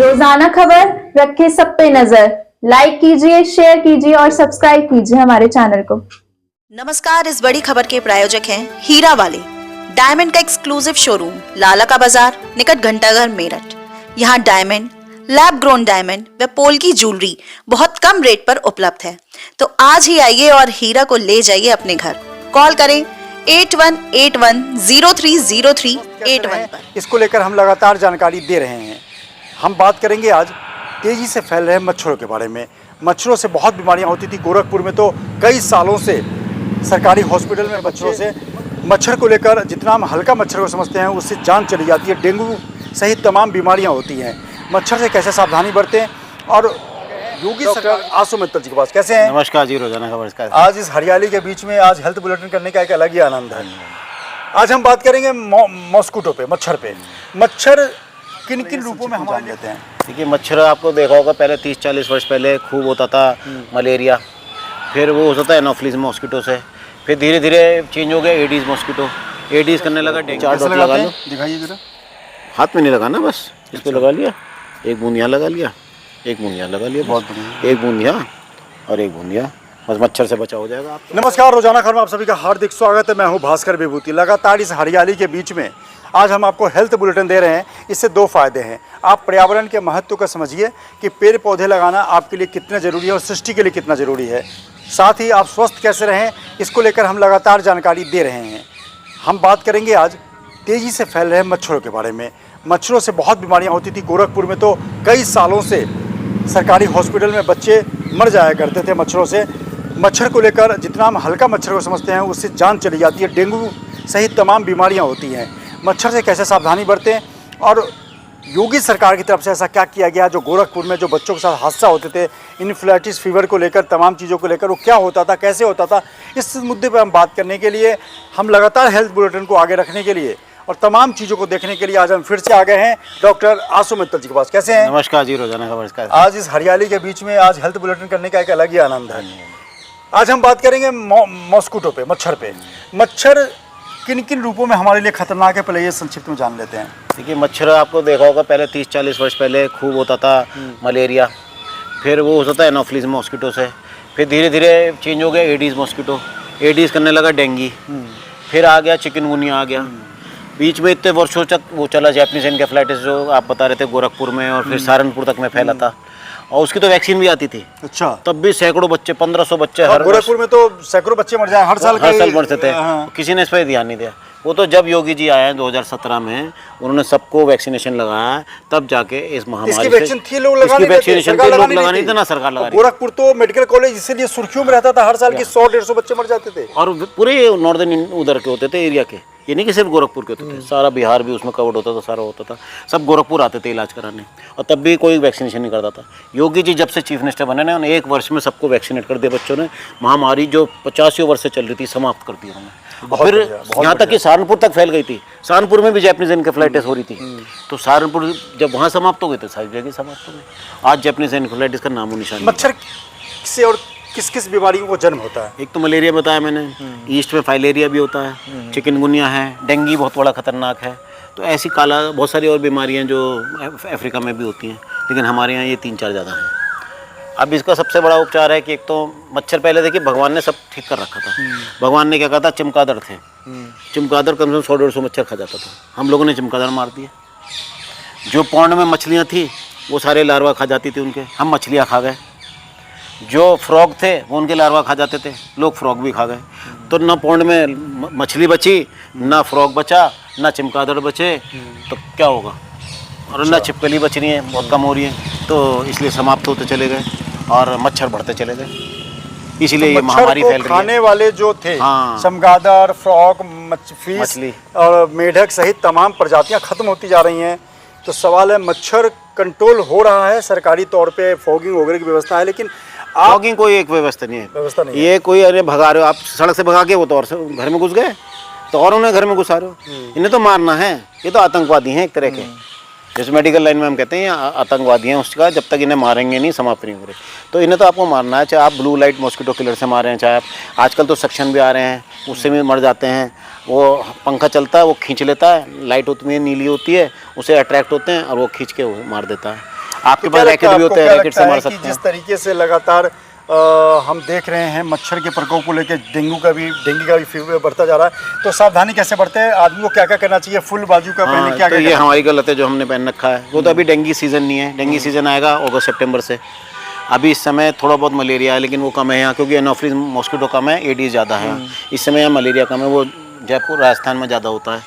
रोजाना खबर रखे सब पे नजर। लाइक कीजिए, शेयर कीजिए और सब्सक्राइब कीजिए हमारे चैनल को। नमस्कार, इस बड़ी खबर के प्रायोजक हैं हीरा वाले, डायमंड का एक्सक्लूसिव शोरूम, लाला का बाजार, निकट घंटाघर, मेरठ। यहाँ डायमंड, लैब ग्रोन डायमंड व पोल्की ज्वेलरी बहुत कम रेट पर उपलब्ध है। तो आज ही आइए और हीरा को ले जाइए अपने घर। कॉल करें 8181030381 पर। इसको लेकर हम लगातार जानकारी दे रहे हैं। हम बात करेंगे आज तेजी से फैल रहे मच्छरों के बारे में। मच्छरों से बहुत बीमारियां होती थी। गोरखपुर में तो कई सालों से सरकारी हॉस्पिटल में मच्छरों से मच्छर को लेकर जितना हम हल्का मच्छर को समझते हैं उससे जान चली जाती है। डेंगू सहित तमाम बीमारियां होती हैं। मच्छर से कैसे सावधानी बरतें और योगी सरकार आंसू मित्तल जी के पास कैसे हैं? नमस्कार जी, रोजाना खबर। आज इस हरियाली के बीच में आज हेल्थ बुलेटिन करने का एक अलग ही आनंद है। आज हम बात करेंगे मॉस्किटो पे, मच्छर पे। मच्छर किन किन रूपों में हम जान लेते हैं? देखिए, मच्छर आपको देखा होगा पहले 30-40 वर्ष पहले खूब होता था मलेरिया, फिर वो होता था एनोफिलिस मॉस्किटो से, फिर धीरे धीरे चेंज हो गया एडीज मॉस्किटो। एडीज करने लगा डेंगू। 4 डॉट लगा लो, दिखाइए जरा। हाथ में नहीं लगाना, बस इस पे लगा लिया, एक बूंद यहाँ लगा लिया, एक बूंद यहाँ लगा लिया, बहुत बढ़िया। एक बूंद यहाँ और एक बूंद यहाँ, बस मच्छर से बचा हो जाएगा आप। नमस्कार, रोजाना खबर में आप सभी का हार्दिक स्वागत है। मैं हूं भास्कर विभूति। लगातार इस हरियाली के बीच में आज हम आपको हेल्थ बुलेटिन दे रहे हैं। इससे 2 फायदे हैं। आप पर्यावरण के महत्व को समझिए कि पेड़ पौधे लगाना आपके लिए कितना ज़रूरी है और सृष्टि के लिए कितना ज़रूरी है। साथ ही आप स्वस्थ कैसे रहें, इसको लेकर हम लगातार जानकारी दे रहे हैं। हम बात करेंगे आज तेज़ी से फैल रहे मच्छरों के बारे में। मच्छरों से बहुत बीमारियां होती थी। गोरखपुर में तो कई सालों से सरकारी हॉस्पिटल में बच्चे मर जाया करते थे मच्छरों से। मच्छर को लेकर जितना हम हल्का मच्छर को समझते हैं उससे जान चली जाती है। डेंगू सहित तमाम बीमारियां होती हैं। मच्छर से कैसे सावधानी बरतें और योगी सरकार की तरफ से ऐसा क्या किया गया जो गोरखपुर में जो बच्चों के साथ हादसा होते थे, इन्फ्लुएंजा फीवर को लेकर, तमाम चीज़ों को लेकर वो क्या होता था, कैसे होता था, इस मुद्दे पर हम बात करने के लिए, हम लगातार हेल्थ बुलेटिन को आगे रखने के लिए और तमाम चीज़ों को देखने के लिए आज हम फिर से आ गए हैं डॉक्टर आंसू मित्तल जी के पास। कैसे हैं? नमस्कार जी, रोजाना खबर। आज इस हरियाली के बीच में आज हेल्थ बुलेटिन करने का एक अलग ही आनंद है। आज हम बात करेंगे मॉस्किटो पे, मच्छर पे। मच्छर किन किन रूपों में हमारे लिए खतरनाक है, पहले ये संक्षिप्त में जान लेते हैं। देखिए, मच्छर आपको देखा होगा पहले 30-40 वर्ष पहले खूब होता था मलेरिया, फिर वो होता था एनोफिलिस मॉस्किटो से, फिर धीरे धीरे चेंज हो गया एडीज मॉस्किटो। एडीज करने लगा डेंगू, फिर आ गया चिकनगुनिया आ गया। बीच में इतने वर्षों तक वो चला जैपनीज एनकेफेलाइटिस जो आप बता रहे थे गोरखपुर में, और फिर सहारनपुर तक में फैला था, और उसकी तो वैक्सीन भी आती थी। अच्छा। तब भी सैकड़ों बच्चे, 1500 बच्चे हर गोरखपुर में तो सैकड़ों बच्चे मर जाए हर साल मरते थे। किसी ने इस पर ध्यान नहीं दिया। वो तो जब योगी जी आए हैं 2017 में, उन्होंने सबको वैक्सीनेशन लगाया, तब जाके इस महामारी इसकी वैक्सीनेशन थी, लोग लगा नहीं थे ना, सरकार लगा। गोरखपुर तो मेडिकल कॉलेज इसीलिए सुर्खियों में रहता था, हर साल की 100-150 बच्चे मर जाते थे, और पूरे नॉर्दर्न उधर के होते थे एरिया के, ये नहीं कि सिर्फ गोरखपुर के होते थे, सारा बिहार भी उसमें कवर्ड होता था, सारा होता था। सब गोरखपुर आते थे इलाज कराने, और तब भी कोई वैक्सीनेशन नहीं करता था। योगी जी जब से चीफ मिनिस्टर बने ना, उन्होंने 1 वर्ष में सबको वैक्सीनेट कर दिया। बच्चों ने महामारी जो 50 वर्ष से चल रही थी समाप्त कर दी उन्होंने। फिर यहाँ तक कि सहारनपुर तक फैल गई थी। सहारनपुर में भी जैपनीज एनकेफेलाइटिस हो रही थी, तो सहारनपुर जब वहाँ समाप्त हो गई तो सारी जगह समाप्त हो गई। आज जैपनीज एनकेफेलाइटिस का नामो निशान। मच्छर से और किस किस बीमारियों को जन्म होता है? एक तो मलेरिया बताया मैंने, ईस्ट में फाइलेरिया भी होता है, चिकनगुनिया है, डेंगू बहुत बड़ा खतरनाक है। तो ऐसी काला बहुत सारी और बीमारियां जो अफ्रीका में भी होती हैं, लेकिन हमारे यहाँ ये 3-4 ज़्यादा हैं। अब इसका सबसे बड़ा उपचार है कि एक तो मच्छर, पहले देखिए भगवान ने सब ठीक कर रखा था। भगवान ने क्या कहा था, चमगादड़ थे, चमगादड़ कम से कम 100-150 मच्छर खा जाता था। हम लोगों ने चमगादड़ मार दिए। जो पौंड में मछलियाँ थी वो सारे लार्वा खा जाती थी उनके, हम मछलियाँ खा गए। जो फ्रॉग थे वो उनके लार्वा खा जाते थे, लोग फ्रॉग भी खा गए। तो ना पौंड में मछली बची, ना फ्रॉग बचा, ना चमगादड़ बचे, तो क्या होगा? और ना छिपकली बच रही है, बहुत कम हो रही है, तो इसलिए समाप्त होते चले गए और मच्छर बढ़ते चले गए, इसलिए ये महामारी फैल रही है। खाने वाले जो थे, चमगादड़, फ्रॉग, मछली और मेढक सहित तमाम प्रजातियां खत्म होती जा रही हैं। तो सवाल है, मच्छर कंट्रोल हो रहा है, सरकारी तौर पे फॉगिंग वगैरह की व्यवस्था है, लेकिन फॉगिंग कोई एक व्यवस्था नहीं है। ये कोई अरे भगा रहे हो आप सड़क से, भगा के वो तो और घर में घुस गए, तो और उन्हें घर में घुसा रहे हो। इन्हें तो मारना है, ये तो आतंकवादी हैं एक तरह के। जैसे मेडिकल लाइन में हम कहते हैं आतंकवादी हैं, उसका जब तक इन्हें मारेंगे नहीं समाप्त नहीं हो रहे। तो इन्हें तो आपको मारना है, चाहे आप ब्लू लाइट मॉस्किटो किलर से मारें, चाहे आप आजकल तो सक्शन भी आ रहे हैं, उससे भी मर जाते हैं। वो पंखा चलता है, वो खींच लेता है, लाइट होती है नीली होती है, उसे अट्रैक्ट होते हैं और वो खींच के वो मार देता है। आपके तो पास क्या रैकेट लगता भी होते हैं, आपको, क्या रैकेट से लगता मार है कि सकते हैं। जिस तरीके से लगातार हम देख रहे हैं मच्छर के प्रकोप को लेकर डेंगू का भी फीवर बढ़ता जा रहा है, तो सावधानी कैसे बरते हैं? आदमी को क्या क्या करना चाहिए? फुल बाजू का पहले हाँ, क्या तो क्या ये हमारी गलत है जो हमने पहन रखा है। वो तो अभी डेंगी सीजन नहीं है, डेंगी सीजन आएगा अगस्त सितंबर से। अभी इस समय थोड़ा बहुत मलेरिया है, लेकिन वो कम है यहाँ, क्योंकि एनोफिलीज मॉस्किटो कम है, एडीज ज़्यादा है। इस समय यहाँ मलेरिया कम है, वो जयपुर राजस्थान में ज़्यादा होता है।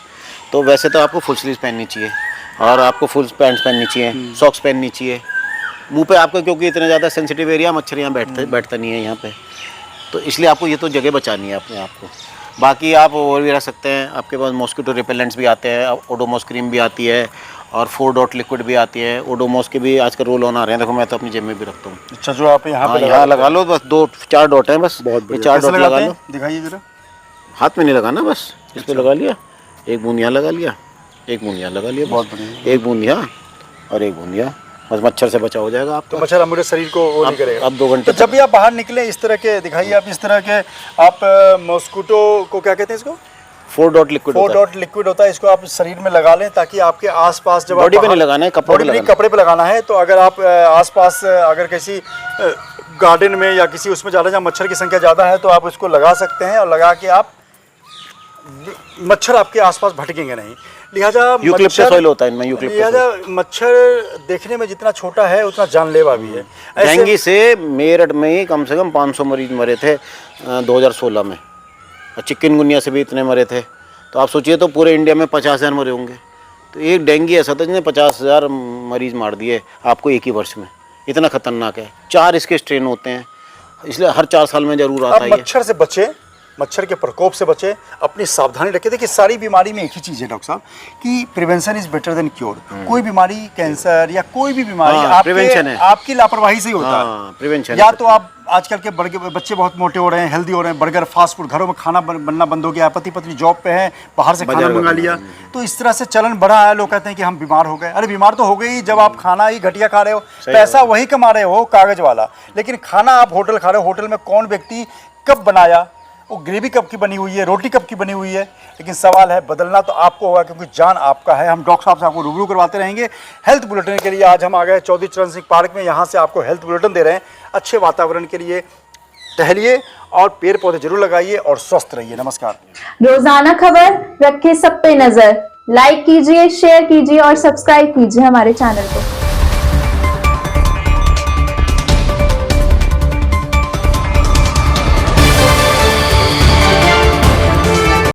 तो वैसे तो आपको फुल स्लीव पहननी चाहिए और आपको फुल पैंट्स पहननी चाहिए, सॉक्स पहननी चाहिए। मुंह पे आपका, क्योंकि इतना ज़्यादा सेंसिटिव एरिया, मच्छर यहाँ बैठता नहीं है यहाँ पे, तो इसलिए आपको ये तो जगह बचानी है अपने आप को। बाकी आप और भी रह सकते हैं, आपके पास मॉस्किटो रिपेलेंट्स भी आते हैं, ओडोमॉस क्रीम भी आती है और 4 डॉट लिक्विड भी आती है। ओडोमॉस के भी आजकल रोल ऑन आ रहे हैं, देखो मैं तो अपनी जेब में भी रखता हूँ। अच्छा, जो आप यहाँ हाँ, पे यहाँ लगा लो, बस 4 डॉट हैं बस, बहुत ये बढ़िया। 4 कैसे डॉट लगा लगाते लो। हैं? दिखाइए जरा। हाथ में नहीं लगाना, बस इस पे लगा लिया, एक बूंद यहाँ लगा लिया, एक बूंद यहाँ लगा लिया, बहुत बढ़िया। एक बूंद यहाँ और एक बूंद यहाँ, बस मच्छर से बचाव हो जाएगा आपका। तो मच्छर हमारे शरीर को वो नहीं करेगा। अब 2 घंटे तो जब भी आप बाहर निकले इस तरह के दिखाइए, आप इस तरह के, आप मॉस्किटो को क्या कहते हैं इसको? 4 डॉट लिक्विड 4 डॉट लिक्विड होता है, इसको आप शरीर में लगा लें ताकि आपके आसपास जब बॉडी आप पे नहीं बाहर- लगाना है, कपड़ों पे बॉडी पे नहीं, लगाना है। कपड़े पे लगाना है। तो अगर आप आसपास अगर किसी गार्डन में या किसी उसमें ज़्यादा, जहाँ मच्छर की संख्या ज़्यादा है, तो आप उसको लगा सकते हैं और लगा के आप, मच्छर आपके आसपास भटकेंगे नहीं। लिहाजा यूकलिप्टस ऑयल होता है इनमें, यूकलिप्टस लिहाजा मच्छर देखने में जितना छोटा है उतना जानलेवा भी है। ऐसे डेंगू से मेरठ में ही कम से कम 500 मरीज मरे थे 2016 में, और चिकनगुनिया से भी इतने मरे थे। तो आप सोचिए, तो पूरे इंडिया में 50,000 मरे होंगे। तो एक डेंगू ऐसा था जिसने 50,000 मरीज मार दिए आपको एक ही वर्ष में। इतना खतरनाक है। 4 इसके स्ट्रेन होते हैं, इसलिए हर 4 साल में जरूर आता आप है ये। मच्छर से बचे, मच्छर के प्रकोप से बचे, अपनी सावधानी रखें। देखिए, सारी बीमारी में एक ही चीज़ है डॉक्टर साहब कि prevention is better than cure. कोई बीमारी, कैंसर या कोई भी बीमारी हाँ, prevention है। आपकी लापरवाही से ही होता हाँ, है। prevention या है। तो आप आजकल के बच्चे बहुत मोटे हो रहे हैं, हेल्दी हो रहे हैं, बर्गर, फास्ट फूड, घरों में खाना बनना बंद हो गया है, पति पत्नी जॉब पे हैं, बाहर से खाना बाजार मंगा का लिया, तो इस तरह से चलन बढ़ा है। लोग कहते हैं कि हम बीमार हो गए। अरे बीमार तो हो गए ही जब आप खाना ही घटिया खा रहे हो, पैसा वही कमा रहे हो कागज वाला, लेकिन खाना आप होटल खा रहे हो। होटल में कौन व्यक्ति कब बनाया, वो ग्रेवी कब की बनी हुई है, रोटी कब की बनी हुई है। लेकिन सवाल है, बदलना तो आपको होगा, क्योंकि जान आपका है। हम डॉक्टर साहब से आपको रूबरू करवाते रहेंगे। हेल्थ बुलेटिन के लिए आज हम आ गए चौधरी चरण सिंह पार्क में। यहाँ से आपको हेल्थ बुलेटिन दे रहे हैं। अच्छे वातावरण के लिए टहलिए और पेड़ पौधे जरूर लगाइए और स्वस्थ रहिए। नमस्कार। रोजाना खबर रखे सब पे नजर। लाइक कीजिए, शेयर कीजिए और सब्सक्राइब कीजिए हमारे चैनल को।